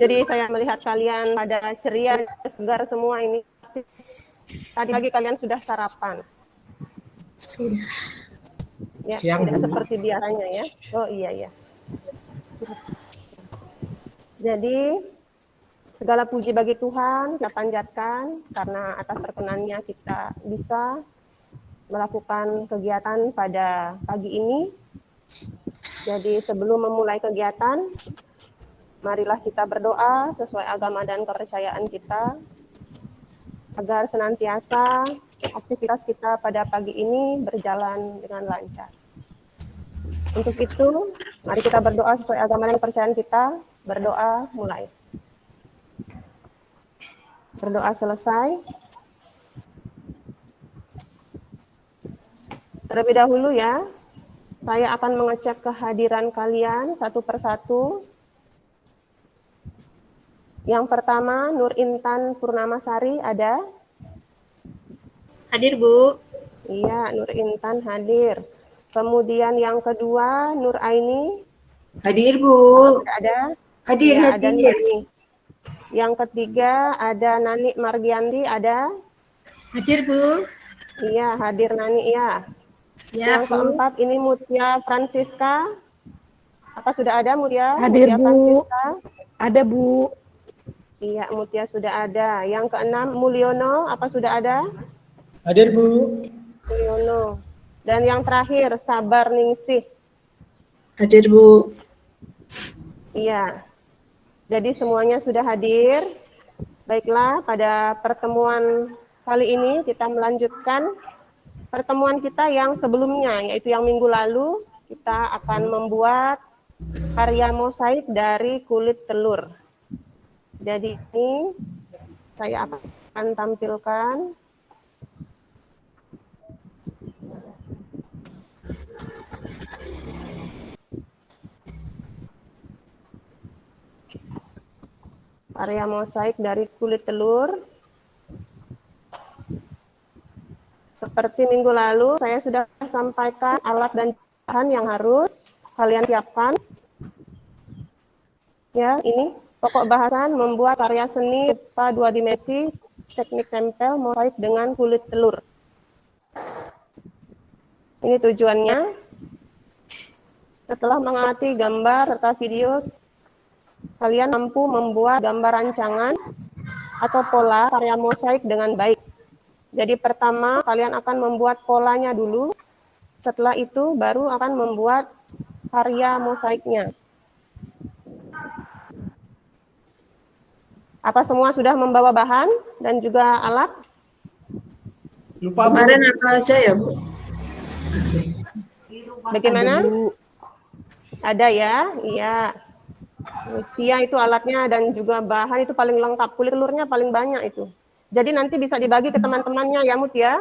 Jadi saya melihat kalian pada ceria, segar semua ini. Tadi pagi kalian sudah sarapan. Sudah. Ya, Siang, tidak Bu. seperti biasanya ya. Oh iya. Jadi segala puji bagi Tuhan, kita panjatkan karena atas perkenannya kita bisa melakukan kegiatan pada pagi ini. Jadi sebelum memulai kegiatan, marilah kita berdoa sesuai agama dan kepercayaan kita, agar senantiasa aktivitas kita pada pagi ini berjalan dengan lancar. Untuk itu, mari kita berdoa sesuai agama dan kepercayaan kita. Berdoa mulai. Berdoa selesai. Terlebih dahulu ya, saya akan mengecek kehadiran kalian satu persatu. Yang pertama, Nur Intan Purnamasari ada? Hadir, Bu. Iya, Nur Intan hadir. Kemudian yang kedua, Nur Aini. Hadir, Bu. Ada? Hadir, Ya, ada Nur hadir. Aini. Yang ketiga, ada Nani Margiandi, ada? Hadir, Bu. Iya, hadir Nani ya. Ya, Yang Bu. keempat, ini Mutia Francisca. Apa sudah ada Mutia? Hadir, Mutia Bu. Francisca. Ada, Bu. Iya, Mutia sudah ada. Yang keenam, Mulyono. Apa sudah ada? Hadir, Bu. Mulyono. Dan yang terakhir, Sabar Ningsih. Hadir, Bu. Iya. Jadi semuanya sudah hadir. Baiklah, pada pertemuan kali ini kita melanjutkan pertemuan kita yang sebelumnya, yaitu yang minggu lalu kita akan membuat karya mosaik dari kulit telur. Jadi ini saya akan tampilkan. Karya mosaik dari kulit telur. Seperti minggu lalu, saya sudah sampaikan alat dan bahan yang harus kalian siapkan. Ya, ini pokok bahasan membuat karya seni rupa 2 dimensi, teknik tempel mosaik dengan kulit telur. Ini tujuannya. Setelah mengamati gambar serta video, kalian mampu membuat gambar rancangan atau pola karya mosaik dengan baik. Jadi pertama kalian akan membuat polanya dulu, setelah itu baru akan membuat karya mosaiknya. Apa semua sudah membawa bahan dan juga alat? Lupa, Bu. Kemarin apa aja ya, Bu? Bagaimana? Ada ya? Iya. Mutia itu alatnya dan juga bahan itu paling lengkap. Kulit telurnya paling banyak itu. Jadi nanti bisa dibagi ke teman-temannya ya, Mutia.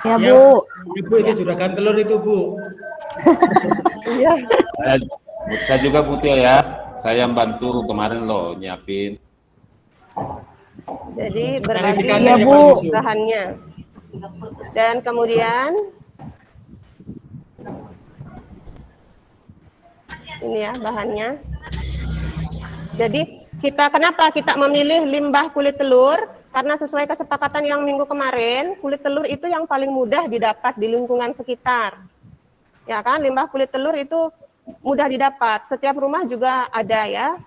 Ya, Ya, Bu. Ibu itu juragan telur itu, Bu. Iya. Saya juga Mutia ya. Saya bantu kemarin loh nyiapin. Jadi Cari berbagi ikannya ya, ya, Bu. Pak Yusuf. bahannya. Dan kemudian ini ya bahannya. Jadi kenapa kita memilih limbah kulit telur? Karena sesuai kesepakatan yang minggu kemarin, kulit telur itu yang paling mudah didapat di lingkungan sekitar. Ya kan, limbah kulit telur itu mudah didapat. Setiap rumah juga ada ya.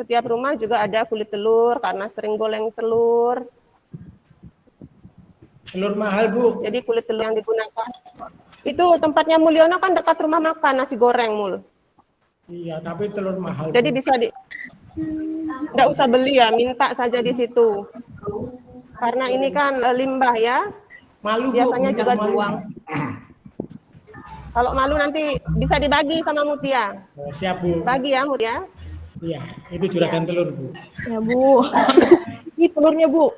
Setiap rumah juga ada kulit telur karena sering goreng telur. Telur mahal, Bu. Jadi kulit telur yang digunakan. Itu tempatnya Mulyono kan dekat rumah makan nasi goreng Mul. Iya, tapi telur mahal, Jadi Bu. bisa nggak usah beli ya, minta saja di situ. Karena ini kan limbah ya, Malu, Bu. biasanya minta juga malu. dibuang. Kalau malu nanti bisa dibagi sama Mutia. Oh, siap, Bu. Bagi ya Mutia. Iya, itu juragan telur, Bu. Ya, Bu. Ini telurnya, Bu.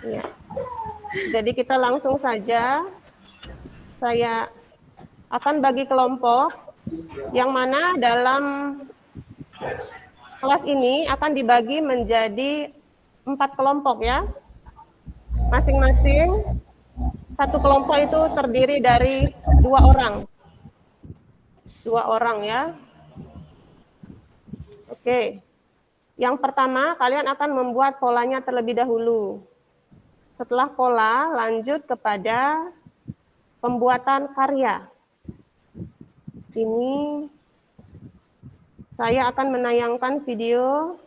Ya. Jadi kita langsung saja, saya akan bagi kelompok yang mana dalam kelas ini akan dibagi menjadi 4 kelompok ya. Masing-masing satu kelompok itu terdiri dari 2 orang. 2 orang ya. Oke. Yang pertama, kalian akan membuat polanya terlebih dahulu. Setelah pola, lanjut kepada pembuatan karya. Ini saya akan menayangkan video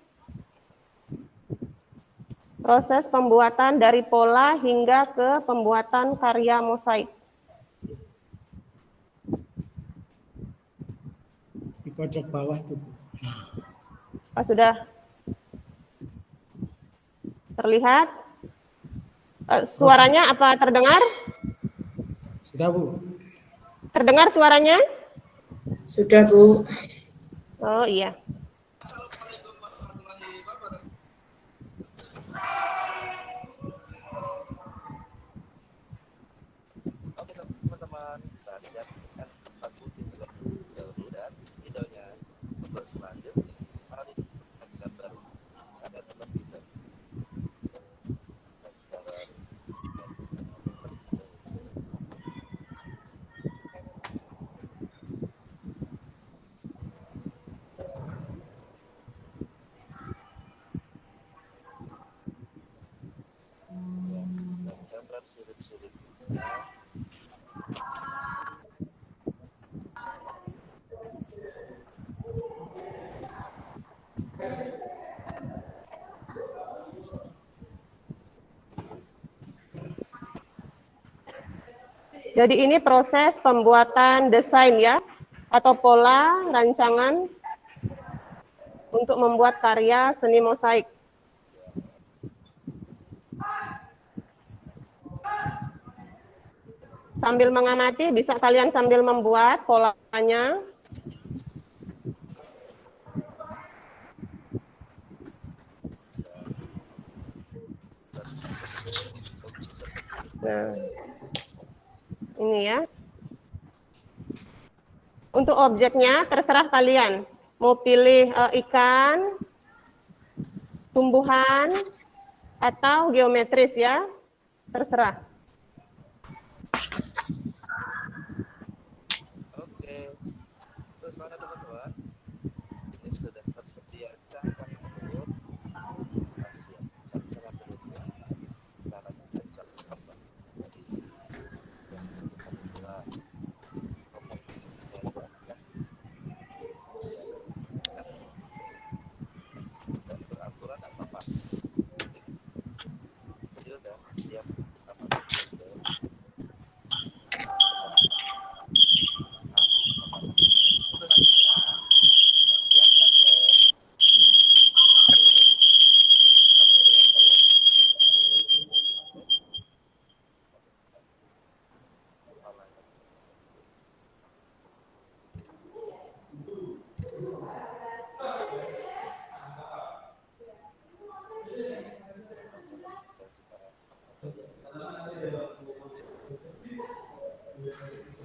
proses pembuatan dari pola hingga ke pembuatan karya mosaik. Di pojok bawah itu, Bu. Apa sudah terlihat? Suaranya apa terdengar? Sudah, Bu. Terdengar suaranya? Sudah, Bu. Oh iya. Oke teman-teman, kita siapkan kertas putih terlebih dahulu dan spidolnya. Untuk selanjutnya, mari kita gambar ada terlebih dahulu. Gambar. Dan gambar sudut-sudutnya. Jadi ini proses pembuatan desain ya, atau pola rancangan untuk membuat karya seni mosaik. Sambil mengamati, bisa kalian sambil membuat polanya. Nah, ini ya. Untuk objeknya terserah kalian. Mau pilih ikan, tumbuhan, atau geometris ya. Terserah. Oke, terus mana teman-teman? Ini sudah tersedia cangkang telur. Kita siapkan cangkang telurnya. Cara mencari gambar dari yang kita buat. Tidak beraturan apa-apa. Kecil dan siap kita masukkan ke siapkan lem. Seperti biasa ya.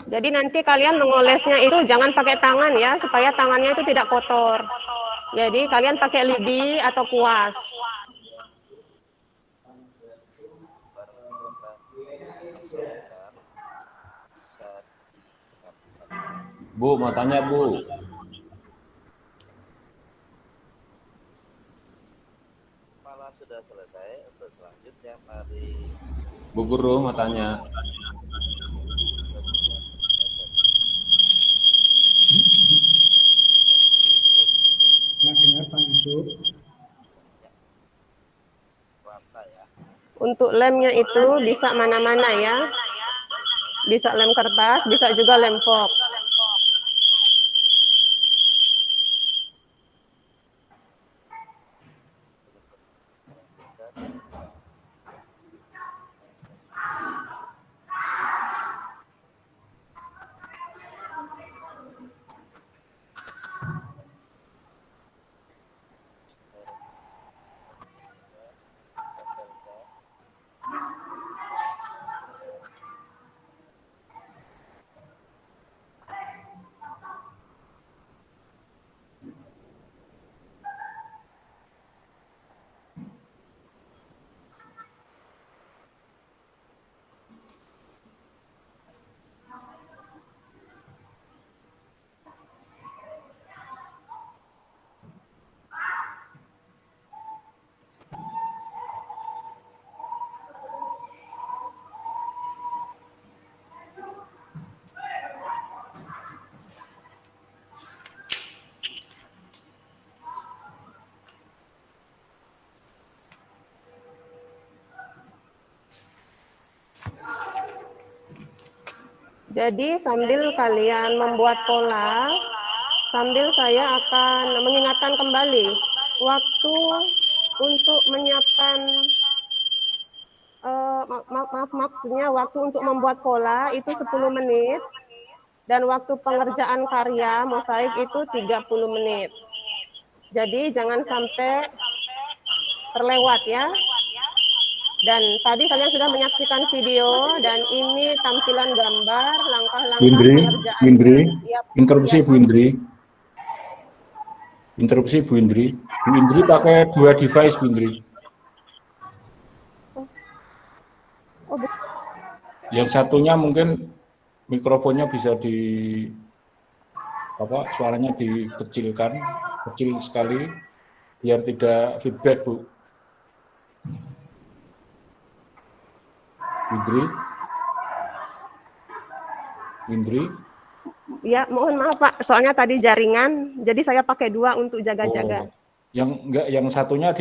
Jadi nanti kalian mengolesnya itu jangan pakai tangan ya, supaya tangannya itu tidak kotor. Jadi kalian pakai lidi atau kuas. Bu, mau tanya Bu. Malah sudah selesai. Untuk selanjutnya mari Bu Guru mau tanya. Nggak dengar, Pak Yusuf. rantai ya. Untuk lemnya itu bisa mana-mana ya. Bisa lem kertas, bisa juga lem fox. Jadi sambil kalian membuat pola, sambil saya akan mengingatkan kembali waktu untuk menyiapkan maksudnya waktu untuk membuat pola itu 10 menit dan waktu pengerjaan karya mosaik itu 30 menit. Jadi jangan sampai terlewat ya. Dan tadi kalian sudah menyaksikan video dan ini tampilan gambar langkah-langkah pengerjaan. Ya, interupsi Bu Indri. Interupsi Bu Indri. Bu Indri pakai 2 device Bu Indri. Yang satunya mungkin mikrofonnya bisa suaranya dikecilkan, kecil sekali biar tidak feedback Bu. Indri. Ya, mohon maaf Pak, soalnya tadi jaringan, jadi saya pakai 2 untuk jaga-jaga. Yang satunya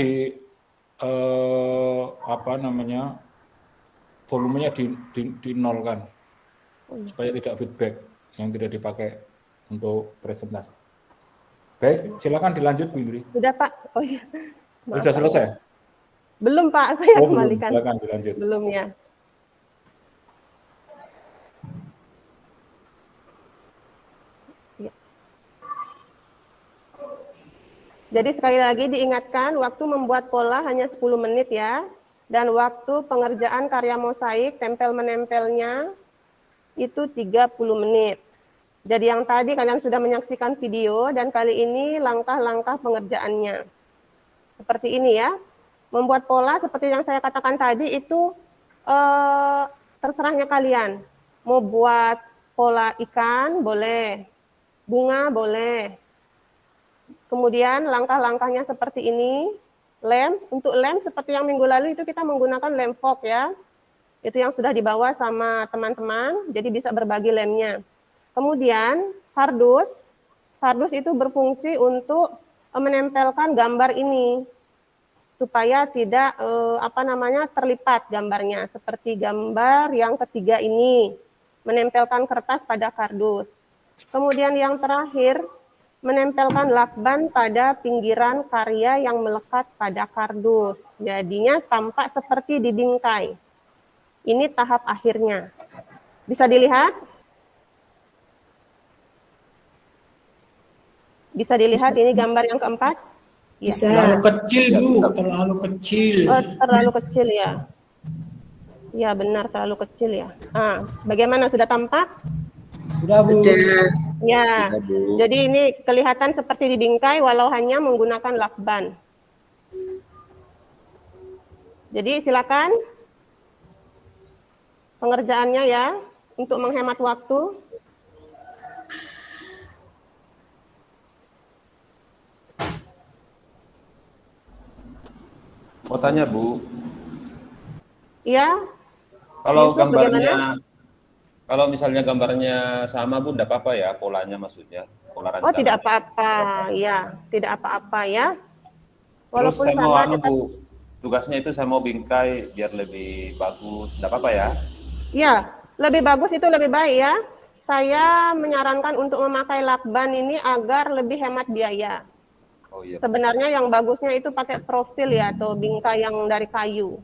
volumenya di nol kan, supaya tidak feedback yang tidak dipakai untuk presentasi. Baik, silakan dilanjut Bu Indri. Sudah Pak, oh iya. Sudah selesai? Belum Pak, saya kembalikan. Belum, silakan dilanjut. Belum ya. Jadi sekali lagi diingatkan, waktu membuat pola hanya 10 menit ya. Dan waktu pengerjaan karya mosaik, tempel-menempelnya, itu 30 menit. Jadi yang tadi kalian sudah menyaksikan video, dan kali ini langkah-langkah pengerjaannya. Seperti ini ya. Membuat pola seperti yang saya katakan tadi, itu terserahnya kalian. Mau buat pola ikan, boleh. Bunga, boleh. Kemudian langkah-langkahnya seperti ini. Lem, untuk lem seperti yang minggu lalu itu kita menggunakan lem fog ya. Itu yang sudah dibawa sama teman-teman, jadi bisa berbagi lemnya. Kemudian kardus itu berfungsi untuk menempelkan gambar ini supaya tidak terlipat gambarnya. Seperti gambar yang ketiga ini, menempelkan kertas pada kardus. Kemudian yang terakhir, menempelkan lakban pada pinggiran karya yang melekat pada kardus. Jadinya tampak seperti di bingkai. Ini tahap akhirnya. Bisa dilihat? Bisa dilihat ini gambar yang keempat? Bisa. Terlalu kecil Bu, terlalu kecil. Oh, terlalu kecil ya. Ya benar, terlalu kecil ya. Bagaimana, sudah tampak? Sudah Bu. Ya, jadi ini kelihatan seperti di bingkai walau hanya menggunakan lakban. Jadi silakan pengerjaannya ya, untuk menghemat waktu. Mau tanya Bu, Iya. kalau Yusuf, gambarnya, bagaimana? kalau misalnya gambarnya sama Bu, enggak apa-apa ya polanya maksudnya, pola rancangan. Oh, tidak apa-apa, ya, tidak apa-apa ya. Terus Walaupun saya mau sama, Bu, tugasnya itu saya mau bingkai biar lebih bagus, enggak apa-apa ya? ya, lebih bagus itu lebih baik ya. Saya menyarankan untuk memakai lakban ini agar lebih hemat biaya. Oh iya. Sebenarnya yang bagusnya itu pakai profil ya, atau bingkai yang dari kayu.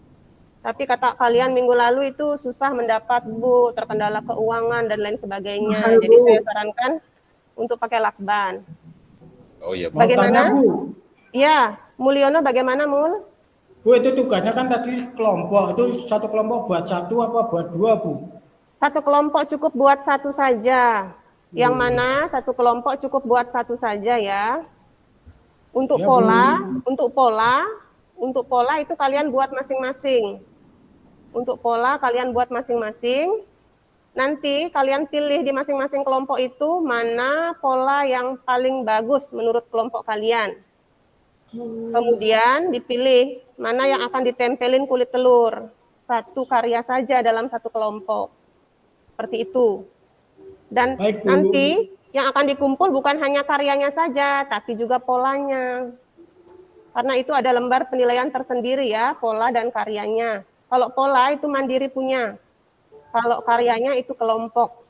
Tapi kata kalian minggu lalu itu susah mendapat Bu, terkendala keuangan dan lain sebagainya. Mahal, Jadi Bu. saya sarankan untuk pakai lakban. Oh iya Bu. Mau Bagaimana? tanya Bu, Iya, Mulyono bagaimana Mul? Bu itu tugasnya kan tadi kelompok, itu satu kelompok buat 1 apa buat 2 Bu? Satu kelompok cukup buat 1 saja. Yang mana satu kelompok cukup buat 1 saja ya. Untuk Ya, pola, Bu. untuk pola itu kalian buat masing-masing. Untuk pola kalian buat masing-masing. Nanti kalian pilih di masing-masing kelompok itu mana pola yang paling bagus menurut kelompok kalian. Kemudian dipilih mana yang akan ditempelin kulit telur. 1 karya saja dalam 1 kelompok. Seperti itu. Dan Baik, Bu. nanti yang akan dikumpul bukan hanya karyanya saja, tapi juga polanya. Karena itu ada lembar penilaian tersendiri ya, pola dan karyanya. Kalau pola itu mandiri punya. Kalau karyanya itu kelompok.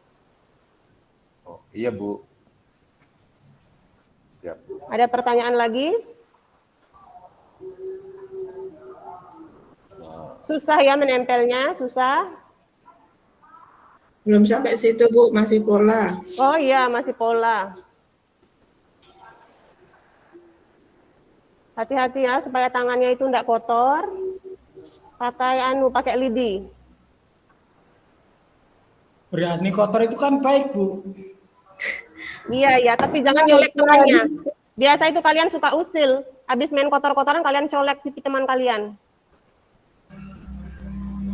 Oh, iya Bu. Siap. Ada pertanyaan lagi? Susah ya menempelnya, susah. Belum sampai situ, Bu, masih pola. Oh iya, masih pola. Hati-hati ya supaya tangannya itu enggak kotor. Pakai lidi. Berani kotor itu kan baik, Bu. Iya, tapi jangan colek temannya. Biasa itu kalian suka usil. Habis main kotor-kotoran kalian colek pipi teman kalian.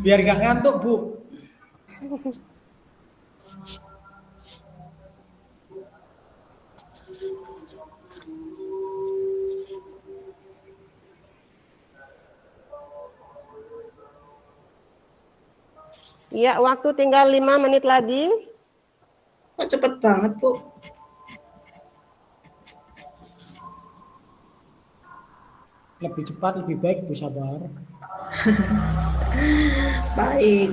Biar nggak ngantuk, Bu. Iya, waktu tinggal 5 menit lagi. Kok cepet banget, Bu? Lebih cepat, lebih baik, Bu Sabar. Baik.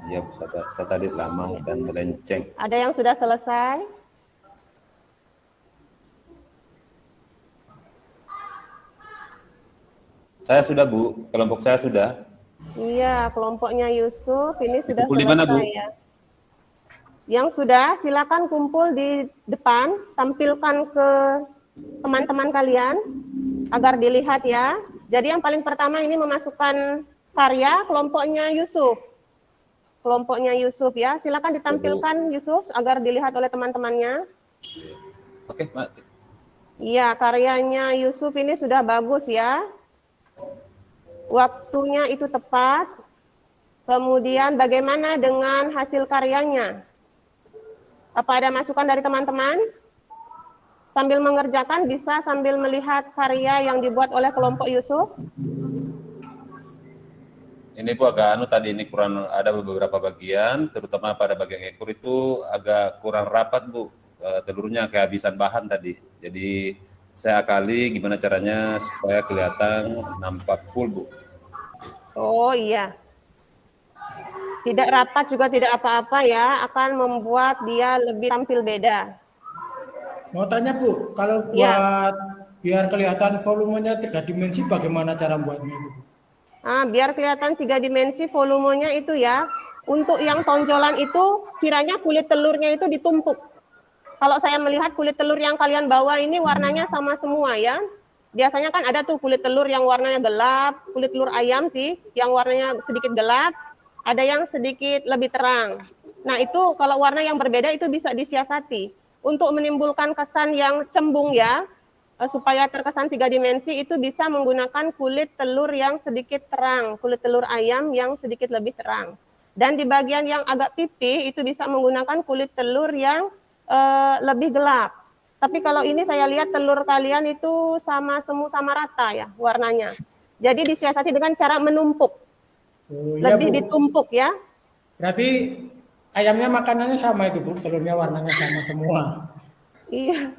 Iya Bu Sabar. Saya tadi lama dan melenceng. Ada yang sudah selesai? Saya sudah Bu, kelompok saya sudah. Iya, kelompoknya Yusuf ini sudah Kumpul di mana, Bu? selesai ya. Yang sudah, silakan kumpul di depan, tampilkan ke teman-teman kalian agar dilihat ya. Jadi yang paling pertama ini memasukkan karya kelompoknya Yusuf. Kelompoknya Yusuf ya, silakan ditampilkan Yusuf agar dilihat oleh teman-temannya. Oke, Pak. Iya, karyanya Yusuf ini sudah bagus ya. Waktunya itu tepat. Kemudian bagaimana dengan hasil karyanya? Apa ada masukan dari teman-teman? Sambil mengerjakan bisa sambil melihat karya yang dibuat oleh kelompok Yusuf. Ini Bu agak tadi ini kurang ada beberapa bagian, terutama pada bagian ekor itu agak kurang rapat Bu. Telurnya kehabisan bahan tadi. Jadi saya akali gimana caranya supaya kelihatan nampak full Bu. Oh iya. Tidak rapat juga tidak apa-apa ya, akan membuat dia lebih tampil beda. Mau tanya, Bu, kalau buat Ya. biar kelihatan volumenya 3 dimensi, bagaimana cara buatnya itu? Biar kelihatan 3 dimensi volumenya itu ya. Untuk yang tonjolan itu kiranya kulit telurnya itu ditumpuk. Kalau saya melihat kulit telur yang kalian bawa ini warnanya sama semua ya. Biasanya kan ada tuh kulit telur yang warnanya gelap, kulit telur ayam sih yang warnanya sedikit gelap, ada yang sedikit lebih terang. Nah itu kalau warna yang berbeda itu bisa disiasati. Untuk menimbulkan kesan yang cembung ya, supaya terkesan 3 dimensi itu bisa menggunakan kulit telur yang sedikit terang, kulit telur ayam yang sedikit lebih terang. Dan di bagian yang agak pipih itu bisa menggunakan kulit telur yang lebih gelap. Tapi kalau ini saya lihat telur kalian itu sama rata ya warnanya. Jadi disiasati dengan cara menumpuk. Oh, iya, Lebih Bu. ditumpuk ya. Berarti ayamnya makanannya sama itu, Bu, telurnya warnanya sama semua. Iya.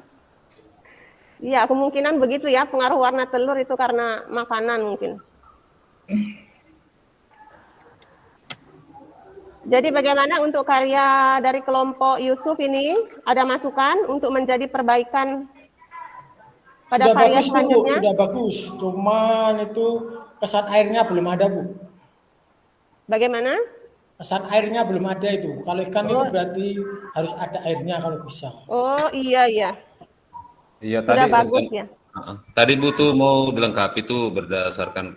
Iya, kemungkinan begitu ya, pengaruh warna telur itu karena makanan mungkin. Jadi bagaimana untuk karya dari kelompok Yusuf ini? Ada masukan untuk menjadi perbaikan pada Sudah karya bagus, Bu, selanjutnya? sudah bagus. Cuman itu kesan airnya belum ada, Bu. Bagaimana? Kesan airnya belum ada itu. Kalau ikan itu berarti harus ada airnya kalau bisa. Oh iya. Iya Sudah tadi bagus ya. Tadi Bu tuh mau dilengkapi tuh berdasarkan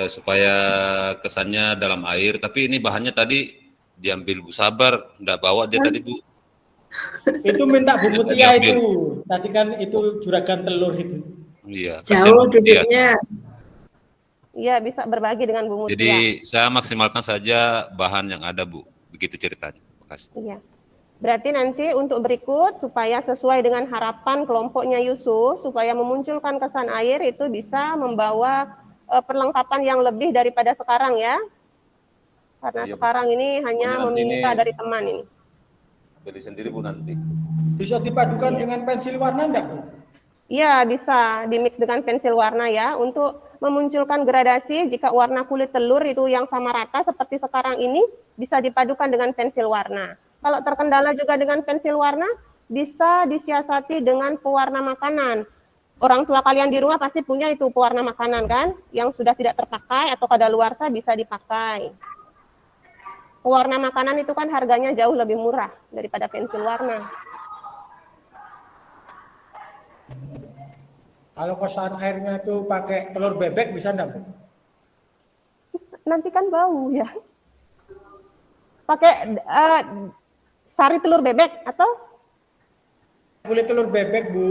supaya kesannya dalam air, tapi ini bahannya tadi diambil Bu Sabar, enggak bawa dia tadi Bu. Itu minta Bu Mutia Diambil. itu. Tadi kan itu juragan telur itu. Iya. Jauh kasihan Bu Mutia. duduknya. Iya, bisa berbagi dengan Bu Mutia. Jadi saya maksimalkan saja bahan yang ada Bu. Begitu ceritanya. Terima kasih. Iya. Berarti nanti untuk berikut supaya sesuai dengan harapan kelompoknya Yusuf, supaya memunculkan kesan air itu bisa membawa perlengkapan yang lebih daripada sekarang ya. Karena Iya, Bu. sekarang ini hanya Pokoknya nanti meminta ini- dari teman ini. Beli sendiri Bu nanti. Bisa dipadukan dengan pensil warna enggak, Bu? Iya, bisa dimix dengan pensil warna ya, untuk memunculkan gradasi. Jika warna kulit telur itu yang sama rata seperti sekarang ini, bisa dipadukan dengan pensil warna. Kalau terkendala juga dengan pensil warna, bisa disiasati dengan pewarna makanan. Orang tua kalian di rumah pasti punya itu pewarna makanan kan, yang sudah tidak terpakai atau kadaluarsa bisa dipakai. Pewarna makanan itu kan harganya jauh lebih murah daripada pensil warna. Kalau kosan airnya itu pakai telur bebek bisa enggak, Bu? Nanti kan bau ya. Pakai sari telur bebek atau? Kulit telur bebek, Bu.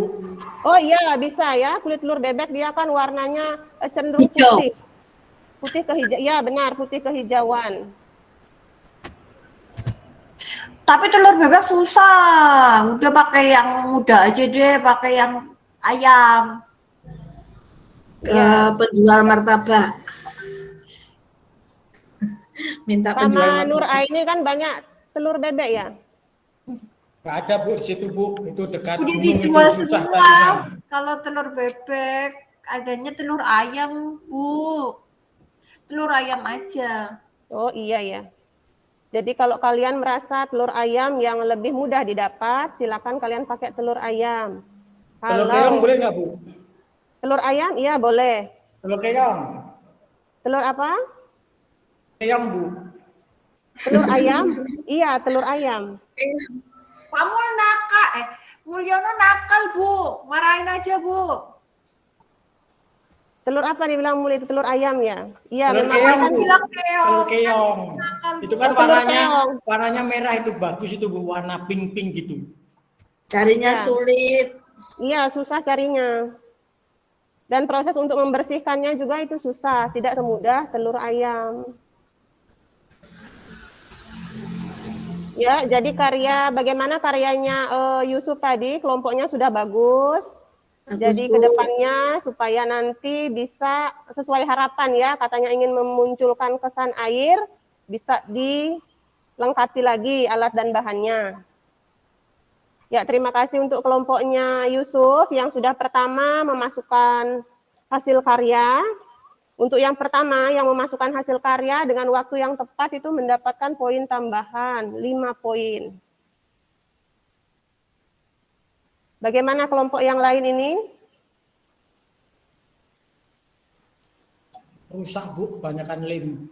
Oh iya bisa ya, kulit telur bebek dia kan warnanya cenderung Hijau. putih. Putih kehijauan, ya benar, putih kehijauan. Tapi telur bebek susah. Udah pakai yang muda aja deh, pakai yang ayam. Ke penjual martabak. Minta penjual Sama Nur martabak. Aini kan banyak telur bebek ya. Nggak ada, Bu, di situ, Bu. Itu dekat Udah gunung, dijual itu susah semua. carinya. Kalau telur bebek, adanya telur ayam, Bu. Telur ayam aja. Oh iya ya. Jadi kalau kalian merasa telur ayam yang lebih mudah didapat, silakan kalian pakai telur ayam. Telur keong boleh nggak, Bu? Telur ayam, iya boleh. Telur keong. Telur apa? Keong, Bu. Telur ayam? Iya, telur ayam. Kamu nakal, Mulyono nakal, Bu. Marahin aja, Bu. Telur apa dibilang Muli? Itu telur ayam ya? Iya, Telur memang keong, kan Bu. bilang keong. Telur keong. Itu kan Oh, telur warnanya keong. warnanya merah itu bagus itu, Bu. Warna pink-pink gitu. Carinya Ya. sulit. Iya, susah carinya. Dan proses untuk membersihkannya juga itu susah, tidak semudah telur ayam. Ya, jadi bagaimana karyanya Yusuf tadi, kelompoknya sudah bagus. Jadi Bu. kedepannya supaya nanti bisa sesuai harapan ya, katanya ingin memunculkan kesan air, bisa dilengkapi lagi alat dan bahannya. Ya, terima kasih untuk kelompoknya Yusuf yang sudah pertama memasukkan hasil karya. Untuk yang pertama yang memasukkan hasil karya dengan waktu yang tepat itu mendapatkan poin tambahan 5 poin. Bagaimana kelompok yang lain ini? Rusak, Bu, kebanyakan lem.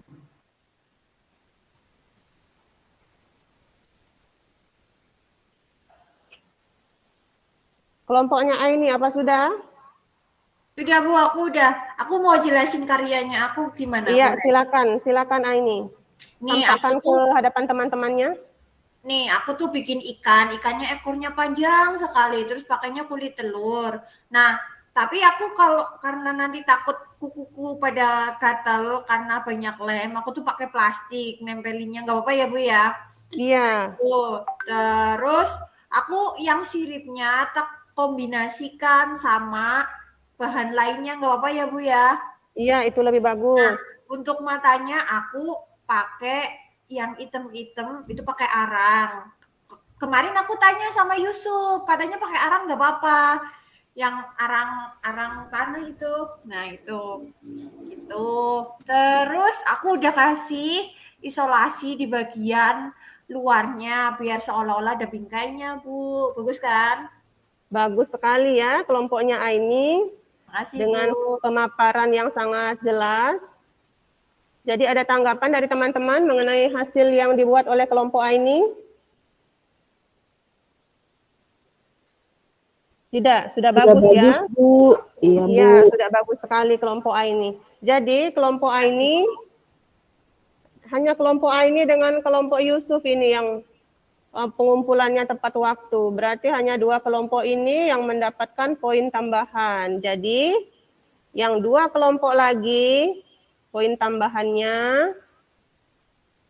Kelompoknya Aini apa sudah? Sudah, Bu, aku udah. Aku mau jelasin karyanya aku gimana. Iya, Boleh? silakan Aini. Nih, Sampaikan aku ke tuh hadapan teman-temannya. aku tuh bikin ikannya ekornya panjang sekali, terus pakainya kulit telur. Nah, tapi aku karena nanti takut kukuku pada gatal karena banyak lem, aku tuh pakai plastik nempelinnya, nggak apa-apa ya, Bu ya. Iya. Terus aku yang siripnya tak kombinasikan sama bahan lainnya, nggak apa-apa ya, Bu ya. Iya, itu lebih bagus. Untuk matanya aku pakai yang item-item itu pakai arang. Kemarin aku tanya sama Yusuf, katanya pakai arang nggak apa-apa. Yang arang tanah itu. Nah, itu. Terus aku udah kasih isolasi di bagian luarnya biar seolah-olah ada bingkainya, Bu. Bagus kan? Bagus sekali ya kelompoknya Aini. Makasih, Dengan Bu. pemaparan yang sangat jelas. Jadi ada tanggapan dari teman-teman mengenai hasil yang dibuat oleh kelompok Aini? Tidak, sudah bagus ya. Bu. Iya, Bu. Iya, sudah bagus sekali kelompok Aini. Jadi kelompok Aini, hanya kelompok Aini dengan kelompok Yusuf ini yang pengumpulannya tepat waktu. Berarti hanya 2 kelompok ini yang mendapatkan poin tambahan. Jadi yang 2 kelompok lagi, poin tambahannya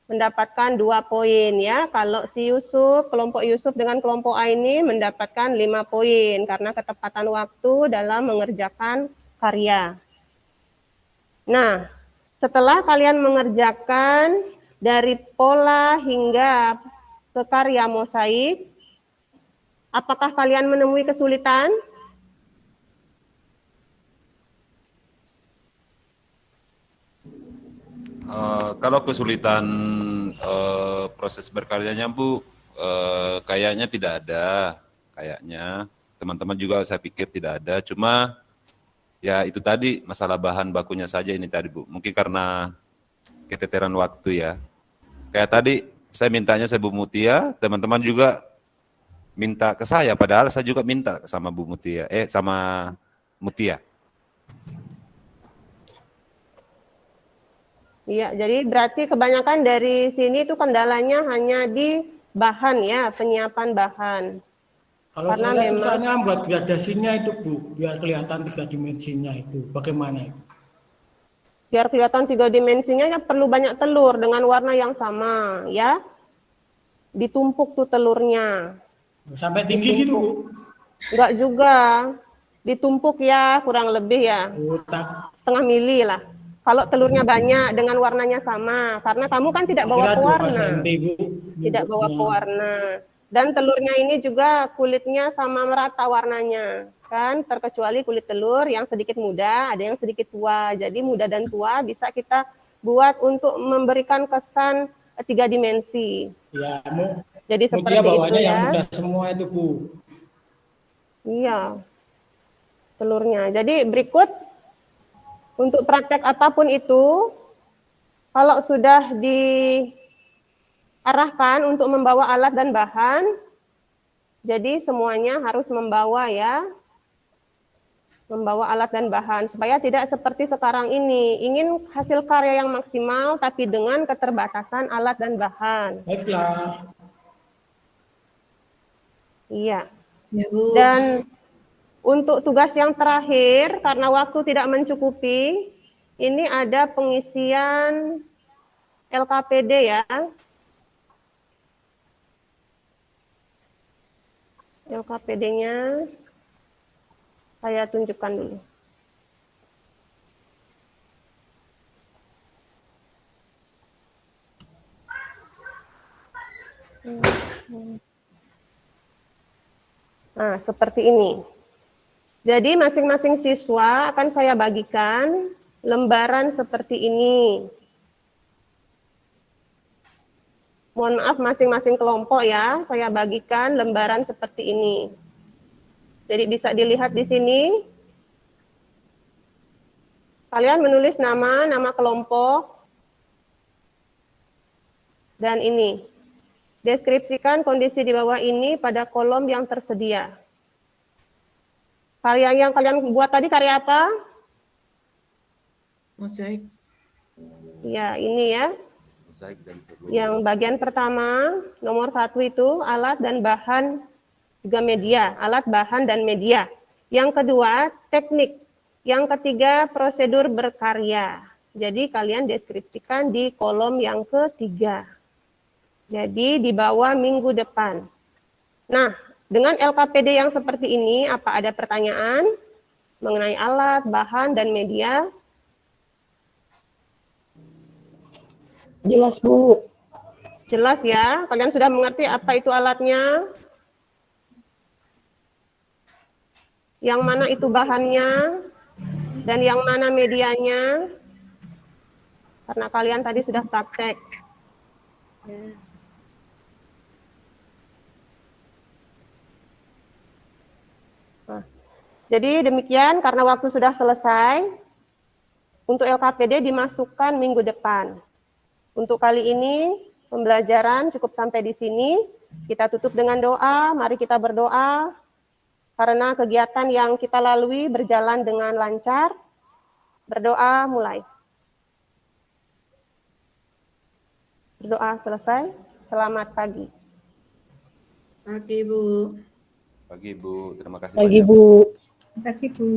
mendapatkan 2 poin ya. Kalau si Yusuf, kelompok Yusuf dengan kelompok Aini mendapatkan 5 poin karena ketepatan waktu dalam mengerjakan karya. Nah, setelah kalian mengerjakan dari pola hingga ke karya mosaik, apakah kalian menemui kesulitan? Kalau kesulitan proses berkaryanya Bu, kayaknya tidak ada. Kayaknya teman-teman juga saya pikir tidak ada. Cuma ya itu tadi masalah bahan bakunya saja ini tadi Bu. Mungkin karena keteteran waktu ya. Kayak tadi saya mintanya saya Bu Mutia, teman-teman juga minta ke saya. Padahal saya juga minta sama Bu Mutia, sama Mutia. Iya, jadi berarti kebanyakan dari sini itu kendalanya hanya di bahan ya, penyiapan bahan. Kalau Karena saya memang- susahnya buat gradasinya itu Bu, biar kelihatan 3 dimensinya itu. Bagaimana itu? Biar kelihatan 3 dimensinya ya perlu banyak telur dengan warna yang sama ya. Ditumpuk tuh telurnya. Sampai tinggi gitu Bu? Enggak juga. Ditumpuk ya kurang lebih ya. Oh, tak. Setengah mili lah. Kalau telurnya banyak dengan warnanya sama, karena kamu kan tidak bawa Kira 2 pewarna, cm Bu. tidak bawa pewarna. Dan telurnya ini juga kulitnya sama merata warnanya, kan? Terkecuali kulit telur yang sedikit muda, ada yang sedikit tua. Jadi muda dan tua bisa kita buat untuk memberikan kesan 3 dimensi. Ya, Jadi dia seperti itu bawanya yang ya. mudah semua itu Bu. Iya, telurnya. Jadi berikut untuk praktek apapun itu, kalau sudah diarahkan untuk membawa alat dan bahan, jadi semuanya harus membawa ya, membawa alat dan bahan, supaya tidak seperti sekarang ini, ingin hasil karya yang maksimal, tapi dengan keterbatasan alat dan bahan. Baiklah. Iya. Ya, Bu. Dan untuk tugas yang terakhir, karena waktu tidak mencukupi, ini ada pengisian LKPD ya. LKPD-nya saya tunjukkan dulu. Nah, seperti ini. Jadi masing-masing siswa akan saya bagikan lembaran seperti ini. Mohon maaf masing-masing kelompok ya, saya bagikan lembaran seperti ini. Jadi bisa dilihat di sini. Kalian menulis nama kelompok. Dan ini. Deskripsikan kondisi di bawah ini pada kolom yang tersedia. Karya yang kalian buat tadi karya apa? Mosaik. Ya, ini ya. Mosaik dan Yang bagian pertama, nomor 1 itu alat dan bahan juga media. Alat, bahan, dan media. Yang kedua, teknik. Yang ketiga, prosedur berkarya. Jadi kalian deskripsikan di kolom yang ketiga. Jadi di bawah minggu depan. Nah, dengan LKPD yang seperti ini, apa ada pertanyaan mengenai alat, bahan, dan media? Jelas, Bu. Jelas ya? Kalian sudah mengerti apa itu alatnya? Yang mana itu bahannya? Dan yang mana medianya? Karena kalian tadi sudah praktek. Nah, jadi demikian, karena waktu sudah selesai, untuk LKPD dimasukkan minggu depan. Untuk kali ini, pembelajaran cukup sampai di sini. Kita tutup dengan doa, mari kita berdoa, karena kegiatan yang kita lalui berjalan dengan lancar. Berdoa mulai. Berdoa selesai, selamat pagi. Pagi, Bu. Pagi Bu, terima kasih Pagi, banyak. Bu. Terima kasih, Bu.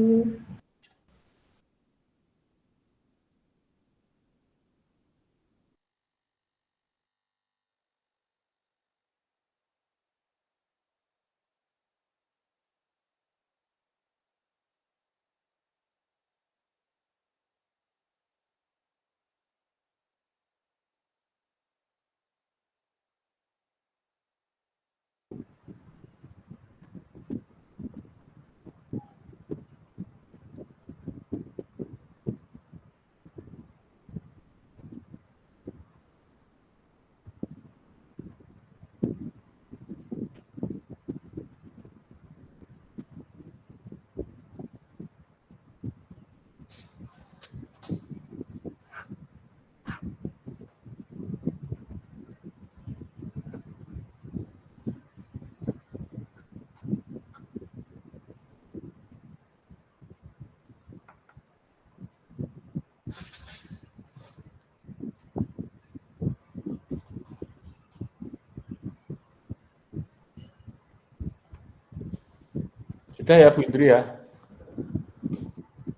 Sudah ya Bu Indri ya?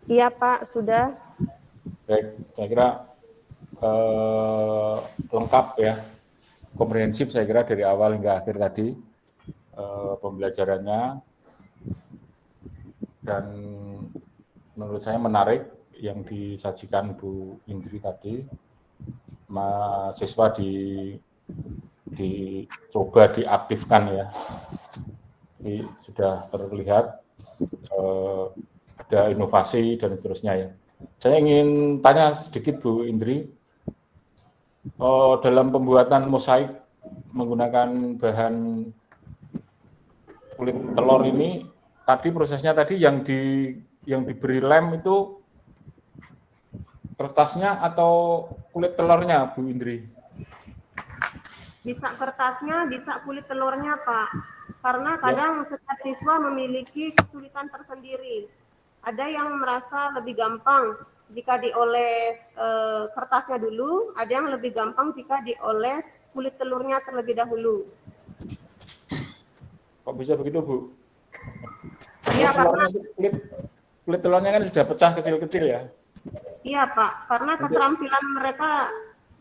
Iya Pak, sudah. Baik, saya kira lengkap ya, komprehensif saya kira dari awal hingga akhir tadi pembelajarannya, dan menurut saya menarik yang disajikan Bu Indri tadi. Mahasiswa dicoba diaktifkan ya. Jadi sudah terlihat ada inovasi dan seterusnya ya. Saya ingin tanya sedikit Bu Indri, dalam pembuatan mosaik menggunakan bahan kulit telur ini, tadi prosesnya tadi yang diberi lem itu kertasnya atau kulit telurnya Bu Indri? Bisa kertasnya, bisa kulit telurnya Pak. Karena kadang setiap siswa memiliki kesulitan tersendiri. Ada yang merasa lebih gampang jika dioles kertasnya dulu, ada yang lebih gampang jika dioles kulit telurnya terlebih dahulu. Kok bisa begitu Bu? Iya Pak. Kulit telurnya kan sudah pecah kecil-kecil ya? Iya Pak, karena keterampilan mereka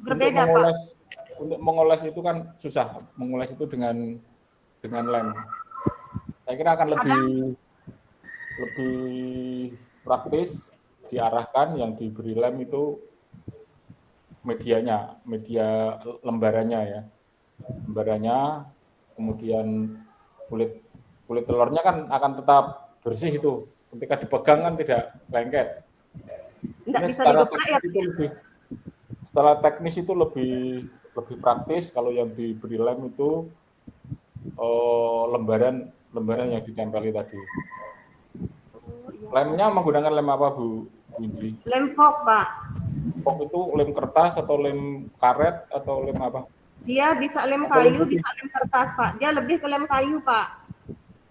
berbeda untuk Pak. Untuk mengoles itu kan susah, mengoles itu dengan lem. Saya kira akan lebih praktis diarahkan yang diberi lem itu media lembarannya ya, lembarannya, kemudian kulit telurnya kan akan tetap bersih itu, ketika dipegang kan tidak lengket. Ini secara teknis itu lebih praktis kalau yang diberi lem itu lembaran yang ditempeli tadi. Lemnya menggunakan lem apa Bu Indri? Lem fok Pak. Fok itu lem kertas atau lem karet atau lem apa? Dia bisa lem kayu, bisa lem kertas Pak. Dia lebih ke lem kayu Pak.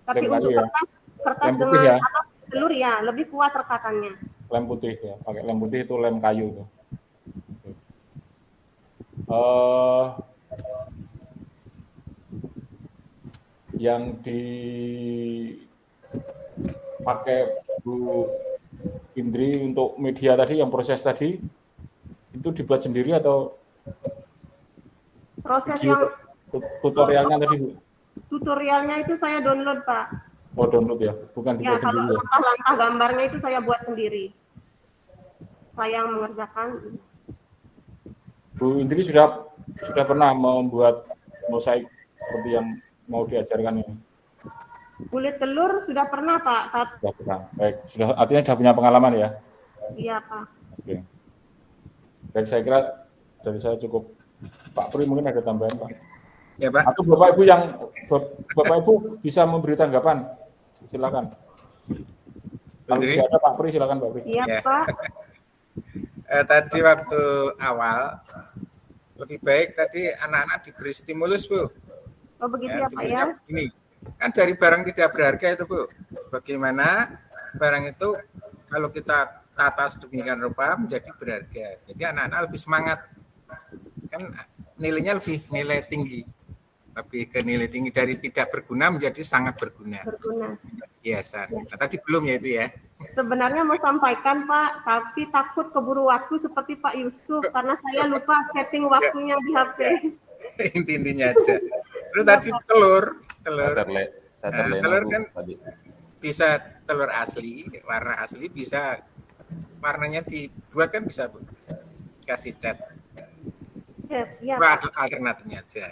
Tapi lem untuk kayu, kertas lem putih dengan ya? atau telur ya lebih kuat rekatannya. Lem putih ya, pakai lem putih itu lem kayu itu. Yang dipakai Bu Indri untuk media tadi, yang proses tadi itu dibuat sendiri atau proses video, yang tutorialnya tadi Bu? Tutorialnya itu saya download Pak. Oh download ya, bukan Ya, dibuat sendiri kalau ya? langkah-langkah gambarnya itu saya buat sendiri. Saya yang mengerjakan. Bu Indri sudah pernah membuat mosaik seperti yang mau diajarkan ini? Kulit telur sudah pernah Pak. Sudah pernah. Baik, artinya sudah punya pengalaman ya? Iya Pak. Oke. Baik, saya kira dari saya cukup. Pak Pri mungkin ada tambahan Pak? Ya Pak. Atau Bapak Ibu bisa memberi tanggapan? Silakan. Kalau tidak ada Pak Pri, silakan Pak Pri. Iya Ya. Pak. Tadi waktu awal lebih baik tadi anak-anak diberi stimulus Bu. Oh begitu ya Pak ya. Ini kan dari barang tidak berharga itu Bu. Bagaimana barang itu kalau kita tata sedemikian rupa menjadi berharga. Jadi anak-anak lebih semangat. Kan nilainya lebih nilai tinggi. Lebih ke nilai tinggi dari tidak berguna menjadi sangat berguna. Berguna. Hiasan. Nah, tadi belum ya itu ya. Sebenarnya mau sampaikan Pak, tapi takut keburu waktu seperti Pak Yusuf karena saya lupa setting waktunya di HP. Intinya aja. Terus tadi telur kan bisa telur asli, warna asli, bisa warnanya dibuat kan bisa Bu. Kasih cat. Ya, alternatifnya aja.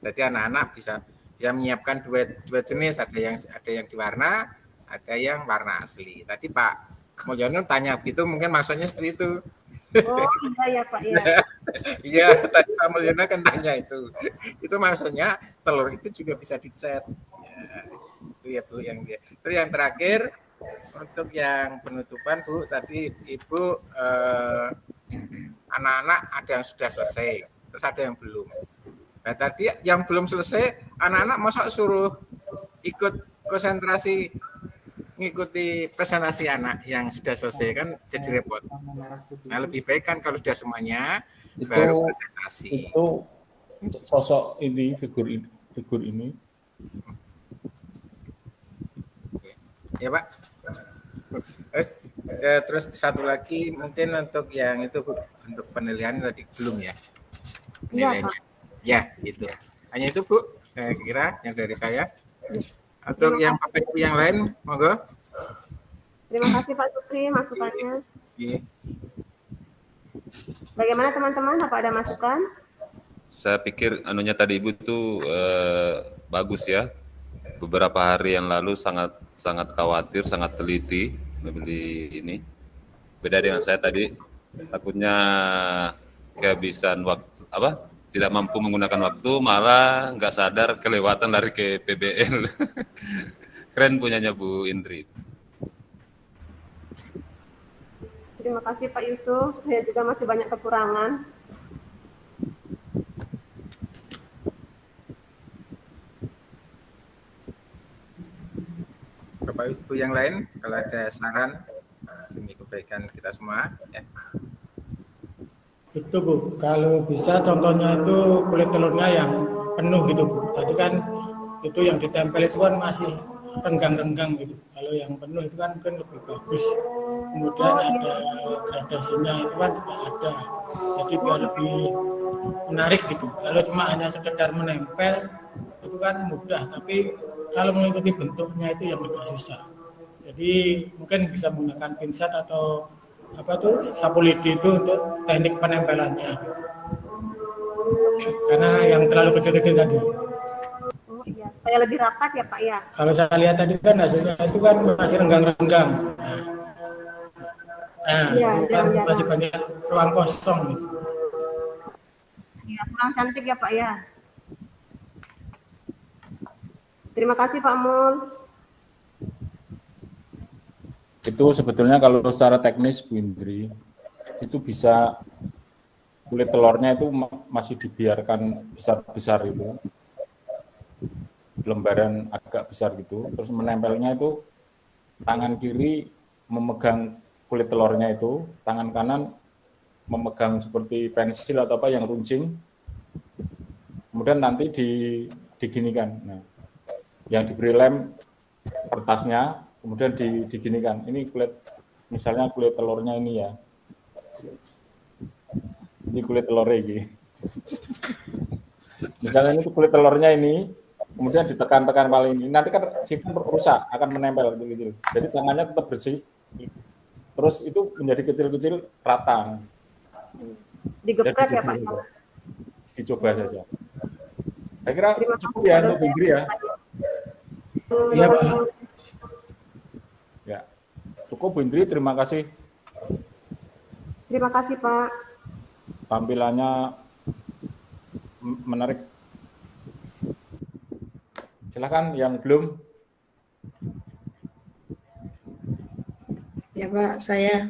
Jadi anak-anak bisa menyiapkan dua jenis, ada yang diwarna, ada yang warna asli. Tadi Pak Mulyono tanya begitu, mungkin maksudnya seperti itu. Oh iya ya Pak ya. Iya, tadi Pak Mulyono kan tanya itu. Itu maksudnya telur itu juga bisa dicat. Ya, itu ya Bu yang dia. Terus yang terakhir untuk yang penutupan Bu, tadi Ibu anak-anak ada yang sudah selesai, terus ada yang belum. Nah tadi yang belum selesai, anak-anak masa suruh ikut konsentrasi mengikuti presentasi anak yang sudah selesai kan jadi repot. Nah lebih baik kan kalau sudah semuanya baru presentasi. Itu sosok ini, figur ini. Ya Pak. Terus satu lagi mungkin untuk yang itu Bu, untuk penilaian tadi belum ya? Iya, Penilaiannya. Pak. Ya, itu. Hanya itu Bu, saya kira yang dari saya. Untuk yang Bapak Ibu yang lain, monggo. Terima kasih Pak Supri masukannya. Iya. Bagaimana teman-teman? Apa ada masukan? Saya pikir anunya tadi Ibu tuh bagus ya. Beberapa hari yang lalu sangat khawatir, sangat teliti membeli ini. Beda dengan saya tadi, takutnya kehabisan waktu, tidak mampu menggunakan waktu, malah nggak sadar kelewatan lari ke PBL. Keren punyanya Bu Indri. Terima kasih Pak Yusuf. Saya juga masih banyak kekurangan. Bapak Ibu yang lain, kalau ada saran demi kebaikan kita semua, ya. Itu Bu, kalau bisa contohnya itu kulit telurnya yang penuh gitu Bu. Tadi kan itu yang ditempel itu kan masih renggang-renggang gitu. Kalau yang penuh itu kan mungkin lebih bagus. Kemudian ada gradasinya itu kan juga ada. Jadi biar lebih menarik gitu. Kalau cuma hanya sekedar menempel itu kan mudah, tapi kalau mengikuti bentuknya itu yang agak susah. Jadi mungkin bisa menggunakan pinset atau sapu lidi itu untuk teknik penempelannya. Karena yang terlalu kecil-kecil tadi. Oh iya, supaya lebih rapat ya Pak ya. Kalau saya lihat tadi kan hasilnya itu kan masih renggang-renggang. Nah, Iya, itu kan jarang-jarang. masih banyak ruang kosong gitu. Iya, kurang cantik ya Pak ya. Terima kasih Pak Mul. Itu sebetulnya kalau secara teknis Bu Indri, itu bisa kulit telurnya itu masih dibiarkan besar-besar itu, lembaran agak besar gitu, terus menempelnya itu tangan kiri memegang kulit telurnya itu, tangan kanan memegang seperti pensil atau apa yang runcing, kemudian nanti diginikan. Nah, yang diberi lem kertasnya, kemudian diginikan. Ini kulit, misalnya kulit telurnya ini ya. Ini kulit telurnya ini. Misalnya ini kulit telurnya ini, kemudian ditekan-tekan paling ini. Nanti kan simpan rusak, akan menempel gitu. Jadi tangannya tetap bersih. Terus itu menjadi kecil-kecil rata. Digeprek ya Pak. Dicoba saja. Saya kira cukup ya untuk Indri ya. Iya Pak. Ya, cukup Bu Indri, terima kasih. Terima kasih Pak. Tampilannya menarik. Silakan yang belum. Ya Pak, saya